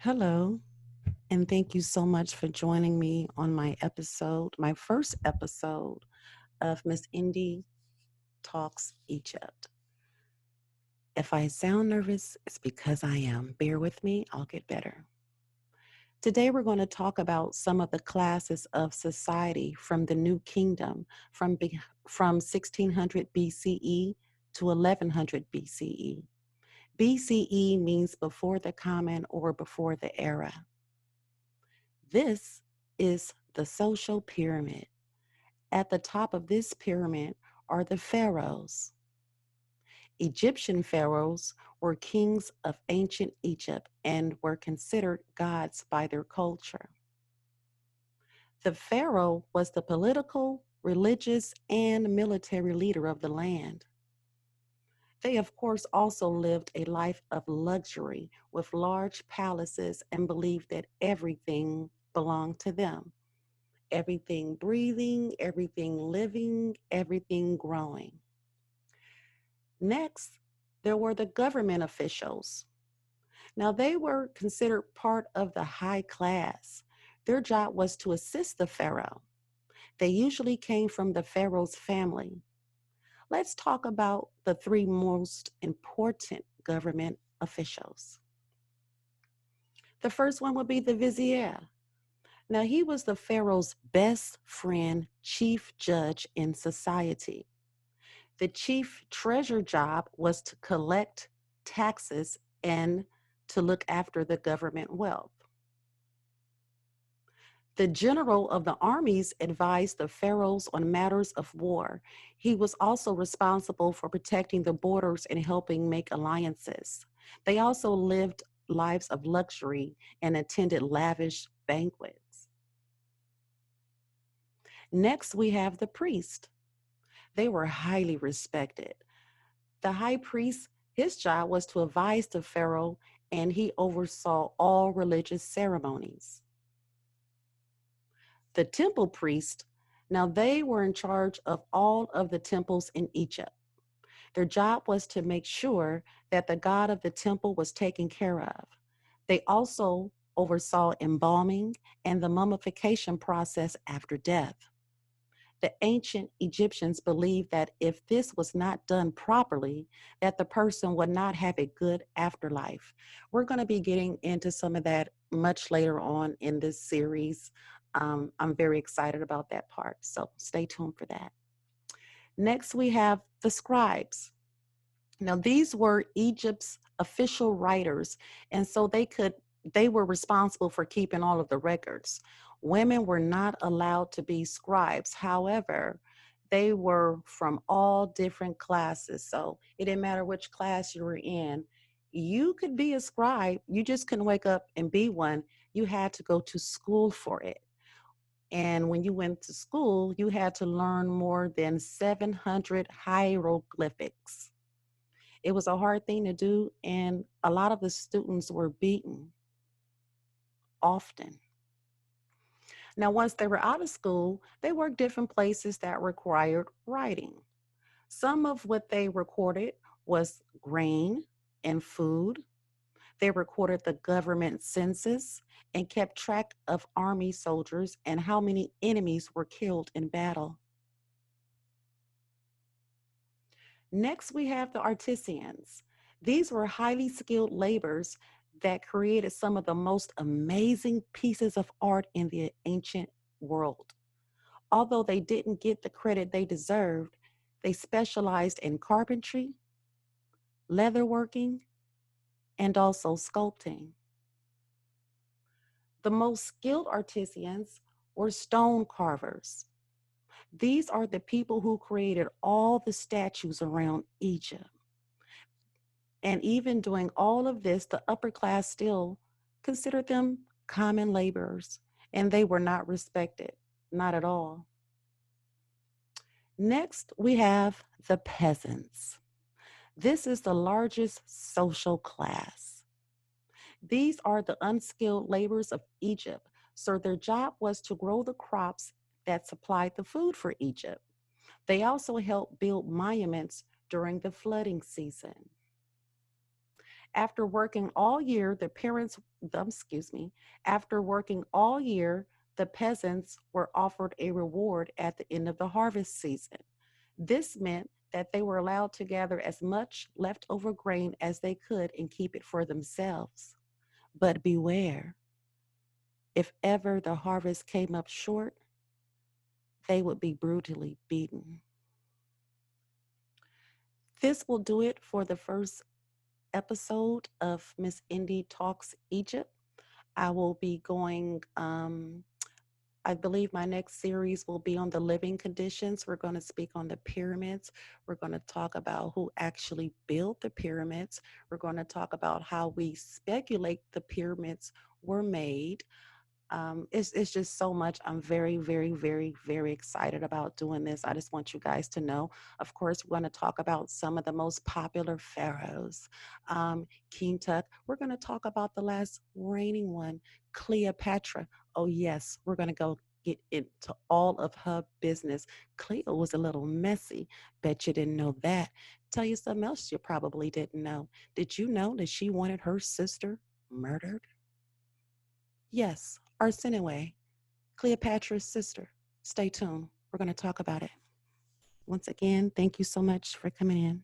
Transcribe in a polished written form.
Hello, and thank you so much for joining me on my first episode of Miss Indy Talks Egypt. If I sound nervous, it's because I am. Bear with me, I'll get better. Today, we're going to talk about some of the classes of society from the New Kingdom from 1600 BCE to 1100 BCE. BCE means before the common or before the era. This is the social pyramid. At the top of this pyramid are the pharaohs. Egyptian pharaohs were kings of ancient Egypt and were considered gods by their culture. The pharaoh was the political, religious, and military leader of the land. They, of course, also lived a life of luxury with large palaces and believed that everything belonged to them. Everything breathing, everything living, everything growing. Next, there were the government officials. Now, they were considered part of the high class. Their job was to assist the pharaoh. They usually came from the pharaoh's family. Let's talk about the three most important government officials. The first one would be the vizier. Now, he was the pharaoh's best friend, chief judge in society. The chief treasure job was to collect taxes and to look after the government wealth. The general of the armies advised the pharaohs on matters of war. He was also responsible for protecting the borders and helping make alliances. They also lived lives of luxury and attended lavish banquets. Next, we have the priest. They were highly respected. The high priest, his job was to advise the pharaoh, and he oversaw all religious ceremonies. The temple priest, now they were in charge of all of the temples in Egypt. Their job was to make sure that the god of the temple was taken care of. They also oversaw embalming and the mummification process after death. The ancient Egyptians believed that if this was not done properly, that the person would not have a good afterlife. We're going to be getting into some of that much later on in this series. I'm very excited about that part, so stay tuned for that. Next, we have the scribes. Now, these were Egypt's official writers, and so they were responsible for keeping all of the records. Women were not allowed to be scribes. However, they were from all different classes. So it didn't matter which class you were in. You could be a scribe. You just couldn't wake up and be one. You had to go to school for it. And when you went to school, you had to learn more than 700 hieroglyphics. It was a hard thing to do, and a lot of the students were beaten often. Now, once they were out of school, they worked different places that required writing. Some of what they recorded was grain and food. They recorded the government census and kept track of army soldiers and how many enemies were killed in battle. Next, we have the artisans. These were highly skilled laborers that created some of the most amazing pieces of art in the ancient world. Although they didn't get the credit they deserved, they specialized in carpentry, leatherworking, and also sculpting. The most skilled artisans were stone carvers. These are the people who created all the statues around Egypt. And even doing all of this, the upper class still considered them common laborers, and they were not respected, not at all. Next, we have the peasants. This is the largest social class. These are the unskilled laborers of Egypt, so their job was to grow the crops that supplied the food for Egypt. They also helped build monuments during the flooding season. After working all year, the parents, excuse me, after working all year, the peasants were offered a reward at the end of the harvest season. This meant that they were allowed to gather as much leftover grain as they could and keep it for themselves. But beware, if ever the harvest came up short, they would be brutally beaten. This will do it for the first episode of Miss Indy Talks Egypt. I will be going, I believe my next series will be on the living conditions. We're going to speak on the pyramids. We're going to talk about who actually built the pyramids. We're going to talk about how we speculate the pyramids were made. It's just so much. I'm very, very, very, very excited about doing this. I just want you guys to know. Of course, we're going to talk about some of the most popular pharaohs. King Tut. We're going to talk about the last reigning one, Cleopatra. Oh, yes, we're going to go get into all of her business. Cleo was a little messy. Bet you didn't know that. Tell you something else you probably didn't know. Did you know that she wanted her sister murdered? Yes, Arsinoe, Cleopatra's sister. Stay tuned. We're going to talk about it. Once again, thank you so much for coming in.